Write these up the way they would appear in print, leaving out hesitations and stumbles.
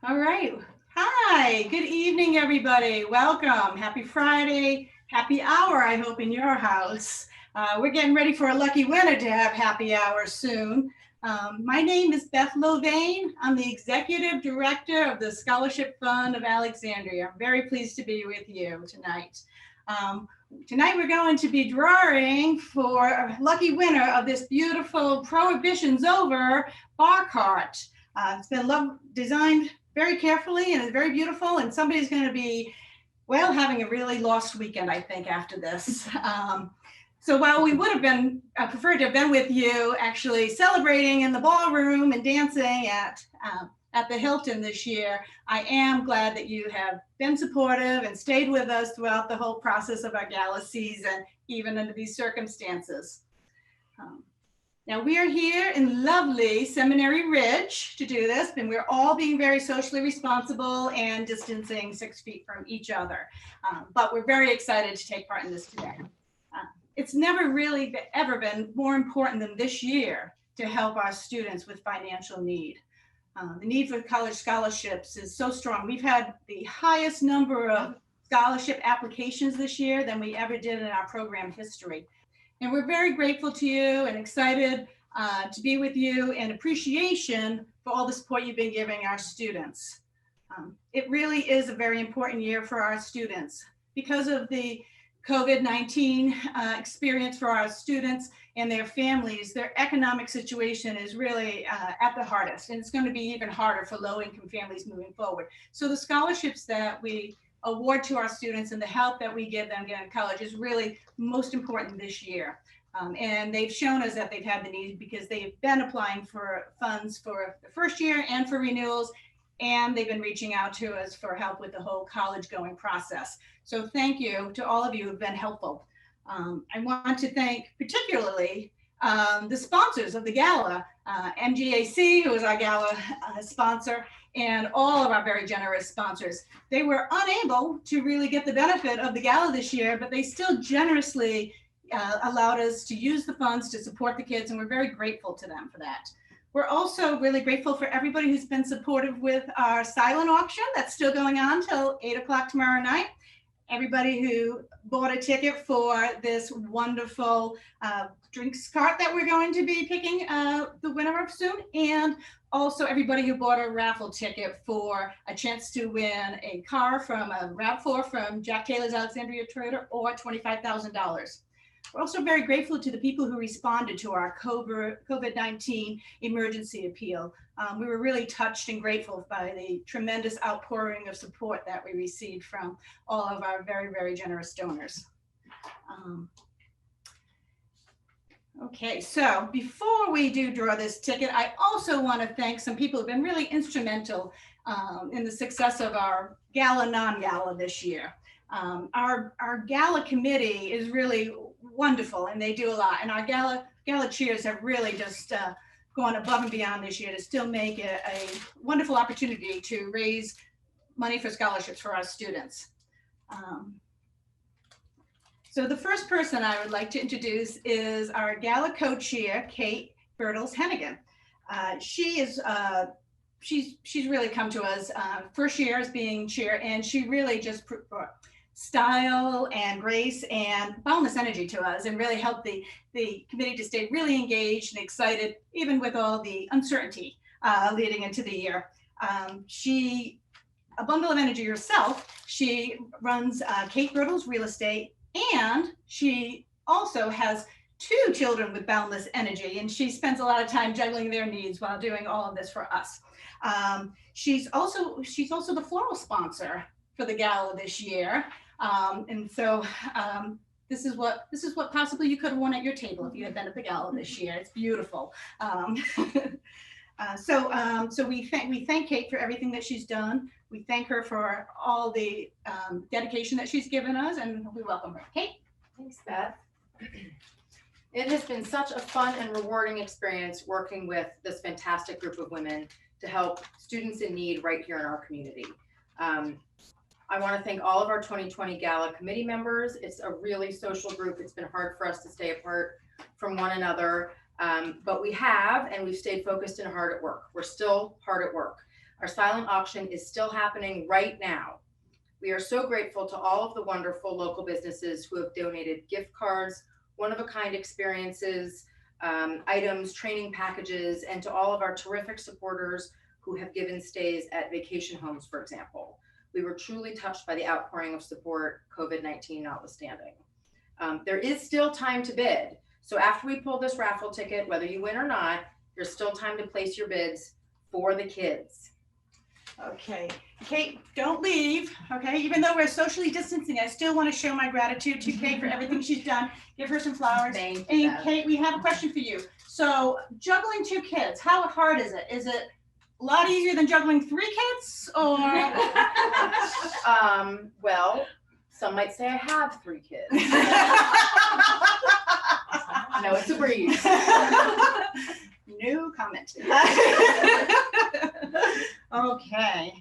All right. Hi. Good evening, everybody. Welcome. Happy Friday. Happy hour, I hope, in your house. We're getting ready for a lucky winner to have happy hour soon. My name is Beth Lovain. I'm the Executive Director of the Scholarship Fund of Alexandria. I'm very pleased to be with you tonight. Um, Tonight we're going to be drawing for a lucky winner of this beautiful Prohibition's Over bar cart. It's been designed very carefully and it's very beautiful. And somebody's going to be, well, having a really lost weekend, I think, after this. So while we would have been preferred to have been with you actually celebrating in the ballroom and dancing at the Hilton this year, I am glad that you have been supportive and stayed with us throughout the whole process of our gala season, even under these circumstances. Um, Now we are here in lovely Seminary Ridge to do this, and we're all being very socially responsible and distancing 6 feet from each other. But we're very excited to take part in this today. It's never really ever been more important than this year to help our students with financial need. The need for college scholarships is so strong. We've had the highest number of scholarship applications this year than we ever did in our program history. And we're very grateful to you and excited to be with you and appreciation for all the support you've been giving our students. It really is a very important year for our students because of the COVID-19 experience for our students and their families. Their economic situation is really at the hardest, and it's going to be even harder for low-income families moving forward. So the scholarships that we award to our students and the help that we give them getting to college is really most important this year. And they've shown us that they've had the need because they've been applying for funds for the first year and for renewals, and they've been reaching out to us for help with the whole college going process. So thank you to all of you who've been helpful. I want to thank particularly the sponsors of the gala, MGAC, who is our gala sponsor, and all of our very generous sponsors. They were unable to really get the benefit of the gala this year, but they still generously allowed us to use the funds to support the kids, and we're very grateful to them for that. We're also really grateful for everybody who's been supportive with our silent auction that's still going on till 8 o'clock tomorrow night. Everybody who bought a ticket for this wonderful drinks cart that we're going to be picking the winner of soon, and also everybody who bought a raffle ticket for a chance to win a car from a RAV4 from Jack Taylor's Alexandria Toyota or $25,000. We're also very grateful to the people who responded to our COVID-19 emergency appeal. We were really touched and grateful by the tremendous outpouring of support that we received from all of our very, very generous donors. Okay, so before we do draw this ticket, I also want to thank some people who've been really instrumental in the success of our gala, non-gala this year. Our gala committee is really wonderful and they do a lot. And our gala cheers have really just gone above and beyond this year to still make it a wonderful opportunity to raise money for scholarships for our students. So the first person I would like to introduce is our gala co-chair, Kate Bertels-Hennigan. She's really come to us first year as being chair, and she really just brought style and grace and boundless energy to us and really helped the committee to stay really engaged and excited, even with all the uncertainty leading into the year. She, a bundle of energy herself, she runs Kate Bertels Real Estate, and she also has 2 children with boundless energy, and she spends a lot of time juggling their needs while doing all of this for us. She's also the floral sponsor for the gala this year, and so this is what possibly you could have won at your table if you had been at the gala this year. It's beautiful. So we thank Kate for everything that she's done. We thank her for all the dedication that she's given us, and we welcome her. Kate? Thanks, Beth. It has been such a fun and rewarding experience working with this fantastic group of women to help students in need right here in our community. I want to thank all of our 2020 Gala committee members. It's a really social group. It's been hard for us to stay apart from one another, but we've stayed focused and hard at work. We're still hard at work. Our silent auction is still happening right now. We are so grateful to all of the wonderful local businesses who have donated gift cards, one-of-a-kind experiences, items, training packages, and to all of our terrific supporters who have given stays at vacation homes, for example. We were truly touched by the outpouring of support, COVID-19 notwithstanding. There is still time to bid. So after we pull this raffle ticket, whether you win or not, there's still time to place your bids for the kids. Okay, Kate, don't leave, okay? Even though we're socially distancing, I still want to show my gratitude to Kate for everything she's done. Give her some flowers. Thank you, And Beth. Kate, we have a question for you. So juggling 2 kids, how hard is it? Is it a lot easier than juggling 3 kids or? Well, some might say I have 3 kids. No, it's a breeze. No comment. Okay.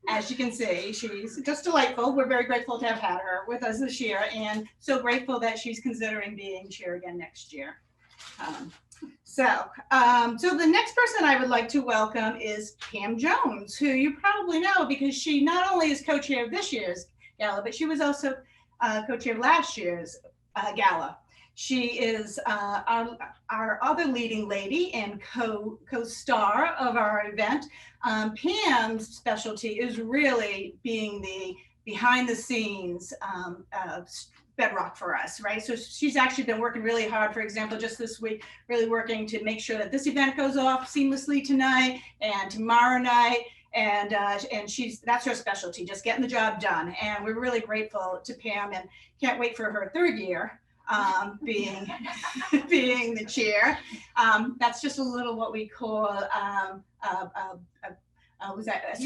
As you can see, she's just delightful. We're very grateful to have had her with us this year, and so grateful that she's considering being chair again next year. So the next person I would like to welcome is Pam Jones, who you probably know because she not only is co-chair of this year's gala, but she was also co-chair of last year's gala. She is our other leading lady and co-star of our event. Pam's specialty is really being the behind the scenes bedrock for us, right? So she's actually been working really hard, for example, just this week, really working to make sure that this event goes off seamlessly tonight and tomorrow night. And that's her specialty, just getting the job done. And we're really grateful to Pam and can't wait for her 3rd year being the chair. That's just a little what we call was that a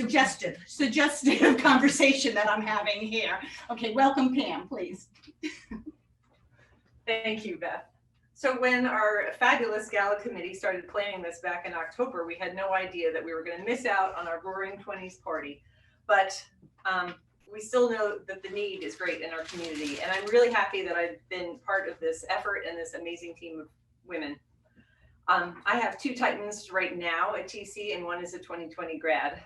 suggestive conversation that I'm having here. Okay, welcome Pam, please. Thank you, Beth. So when our fabulous gala committee started planning this back in October, we had no idea that we were going to miss out on our Roaring 20s party, but we still know that the need is great in our community, and I'm really happy that I've been part of this effort and this amazing team of women. I have 2 Titans right now at TC, and one is a 2020 grad.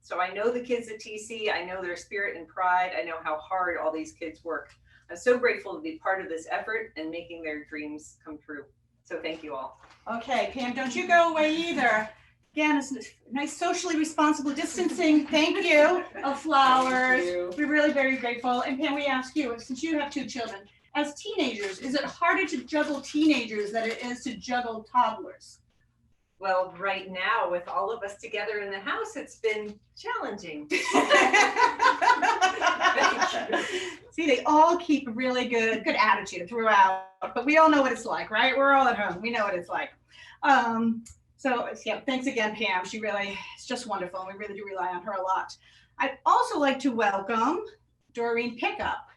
So I know the kids at TC, I know their spirit and pride, I know how hard all these kids work. I'm so grateful to be part of this effort and making their dreams come true. So thank you all. Okay, Pam, don't you go away either. Again, it's nice socially responsible distancing. Thank you. Of flowers. We're really very grateful. And Pam, we ask you, since you have 2 children, as teenagers, is it harder to juggle teenagers than it is to juggle toddlers? Well, right now, with all of us together in the house, it's been challenging. See, they all keep a really good attitude throughout, but we all know what it's like, right? We're all at home. We know what it's like. So yeah, thanks again, Pam. She really is just wonderful, and we really do rely on her a lot. I'd also like to welcome Doreen Pickup.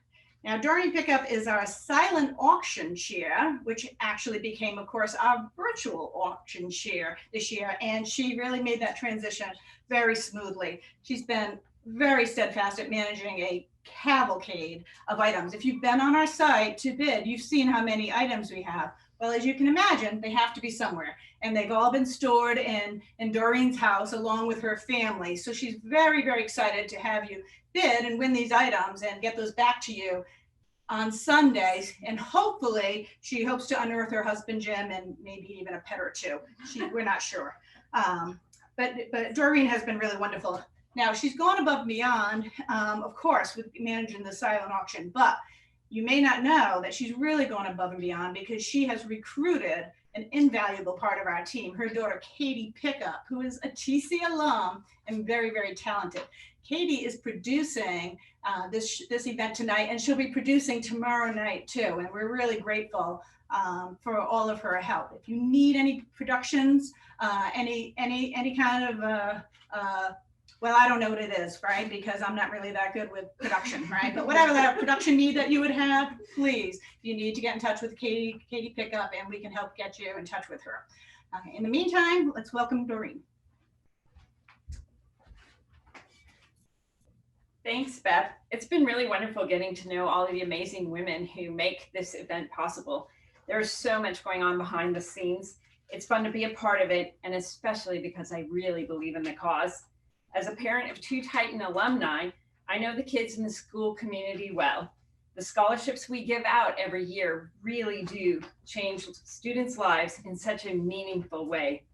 Now, Doreen Pickup is our silent auction chair, which actually became, of course, our virtual auction chair this year, and she really made that transition very smoothly. She's been very steadfast at managing a cavalcade of items. If you've been on our site to bid, you've seen how many items we have. Well, as you can imagine, they have to be somewhere, and they've all been stored in Doreen's house along with her family. So she's very, very excited to have you bid and win these items and get those back to you on Sundays. And hopefully she hopes to unearth her husband, Jim, and maybe even a pet or 2. We're not sure. But Doreen has been really wonderful. Now, she's gone above and beyond, of course, with managing the silent auction, but you may not know that she's really gone above and beyond because she has recruited an invaluable part of our team, her daughter, Katie Pickup, who is a TC alum and very, very talented. Katie is producing this event tonight, and she'll be producing tomorrow night too. And we're really grateful for all of her help. If you need any productions, any kind of well, I don't know what it is, right? Because I'm not really that good with production, right? But whatever that production need that you would have, please, you need to get in touch with Katie Pickup, and we can help get you in touch with her. Okay, in the meantime, let's welcome Doreen. Thanks, Beth. It's been really wonderful getting to know all of the amazing women who make this event possible. There's so much going on behind the scenes. It's fun to be a part of it, and especially because I really believe in the cause. As a parent of 2 Titan alumni, I know the kids in the school community well. The scholarships we give out every year really do change students' lives in such a meaningful way.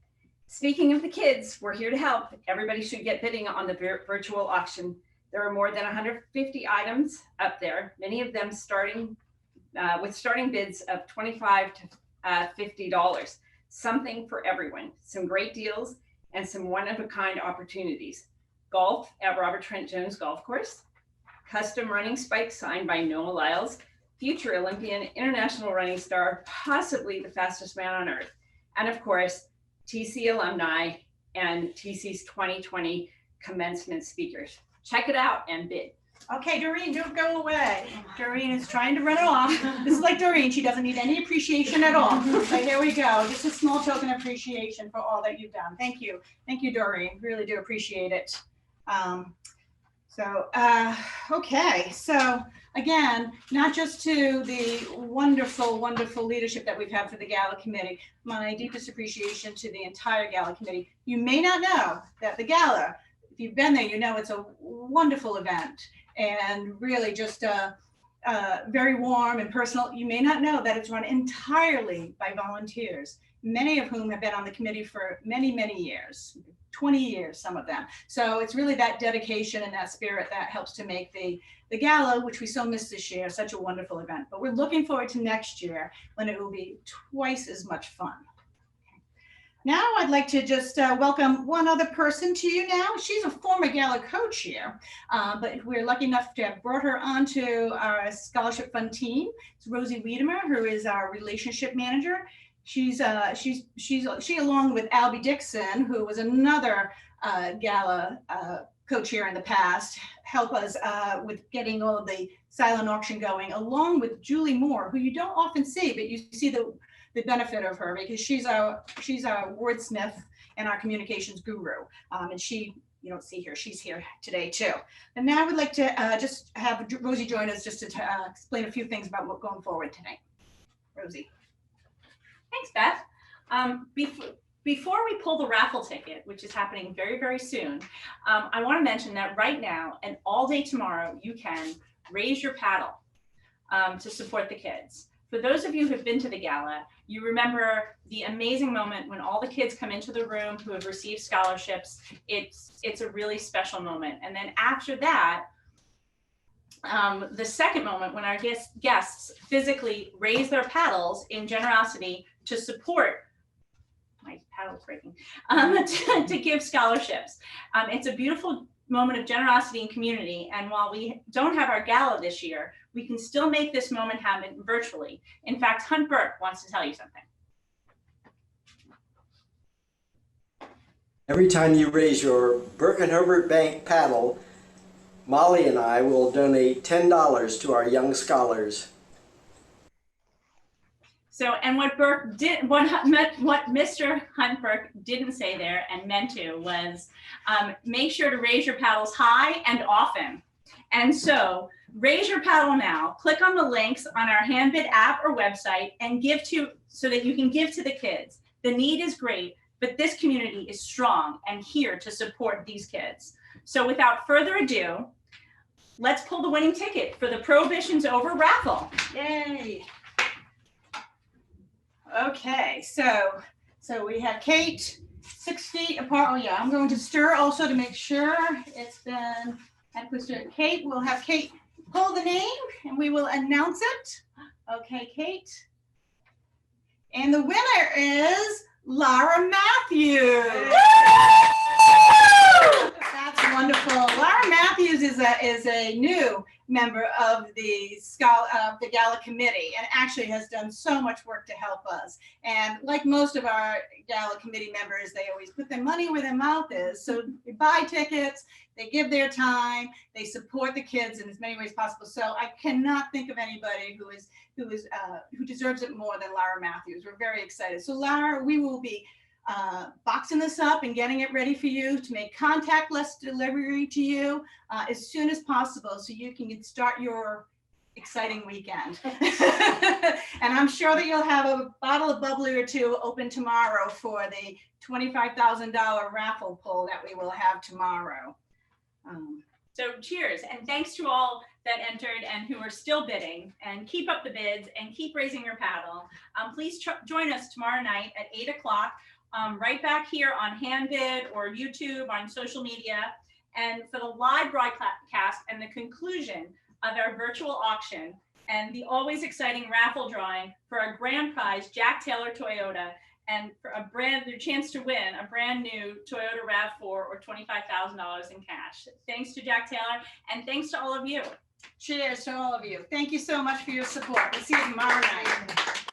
Speaking of the kids, we're here to help. Everybody should get bidding on the virtual auction. There are more than 150 items up there, many of them starting with starting bids of $25 to $50. Something for everyone, some great deals, and some one-of-a-kind opportunities. Golf at Robert Trent Jones Golf Course, custom running spikes signed by Noah Lyles, future Olympian, international running star, possibly the fastest man on earth, and of course, TC alumni and TC's 2020 commencement speakers. Check it out and bid. Okay, Doreen, don't go away. Doreen is trying to run it off. This is like Doreen, she doesn't need any appreciation at all. But here we go, just a small token of appreciation for all that you've done. Thank you, Doreen, really do appreciate it. Okay, so again, not just to the wonderful, wonderful leadership that we've had for the Gala Committee, my deepest appreciation to the entire Gala Committee. You may not know that the Gala, if you've been there, you know it's a wonderful event and really just very warm and personal. You may not know that it's run entirely by volunteers, many of whom have been on the committee for many, many years. 20 years, some of them. So it's really that dedication and that spirit that helps to make the gala, which we so missed this year, such a wonderful event. But we're looking forward to next year when it will be twice as much fun. Now I'd like to just welcome one other person to you now. She's a former gala coach here, but we're lucky enough to have brought her onto our scholarship fund team. It's Rosie Wiedemer, who is our relationship manager. She along with Albie Dixon, who was another gala co-chair in the past, help us with getting all of the silent auction going, along with Julie Moore, who you don't often see, but you see the benefit of her because she's our wordsmith and our communications guru. And she, you don't see her, she's here today too. And now I would like to just have Rosie join us just to explain a few things about what's going forward tonight. Rosie. Thanks, Beth. Before we pull the raffle ticket, which is happening very, very soon, I want to mention that right now and all day tomorrow, you can raise your paddle to support the kids. For those of you who have been to the gala, you remember the amazing moment when all the kids come into the room who have received scholarships. It's a really special moment. And then after that, the second moment when our guests physically raise their paddles in generosity to support, my paddle's breaking, to give scholarships. It's a beautiful moment of generosity and community. And while we don't have our gala this year, we can still make this moment happen virtually. In fact, Hunt Burke wants to tell you something. Every time you raise your Burke and Herbert Bank paddle, Molly and I will donate $10 to our young scholars. So, and what Burke did, what Mr. Hunt Burke didn't say there and meant to was make sure to raise your paddles high and often. And so raise your paddle now, click on the links on our HandBid app or website and give to, so that you can give to the kids. The need is great, but this community is strong and here to support these kids. So without further ado, let's pull the winning ticket for the Prohibition's Over raffle. Yay. Okay, so we have Kate 6 feet apart. Oh yeah, I'm going to stir also to make sure it's been stirred. Kate, we'll have Kate pull the name and we will announce it. Okay, Kate. And the winner is Lara Matthews. That's wonderful. Lara Matthews is a new member of the Gala Committee and actually has done so much work to help us. And like most of our Gala Committee members, they always put their money where their mouth is. So they buy tickets, they give their time, they support the kids in as many ways possible. So I cannot think of anybody who deserves it more than Lara Matthews. We're very excited. So Lara, we will be boxing this up and getting it ready for you to make contactless delivery to you as soon as possible so you can start your exciting weekend. And I'm sure that you'll have a bottle of bubbly or two open tomorrow for the $25,000 raffle pull that we will have tomorrow. So cheers, and thanks to all that entered and who are still bidding, and keep up the bids and keep raising your paddle. Please join us tomorrow night at 8 o'clock, right back here on Handbid or YouTube, on social media, and for the live broadcast and the conclusion of our virtual auction and the always exciting raffle drawing for a grand prize Jack Taylor Toyota, and for the chance to win a brand new Toyota RAV4 or $25,000 in cash. Thanks to Jack Taylor, and thanks to all of you. Cheers to all of you. Thank you so much for your support. We'll see you tomorrow night.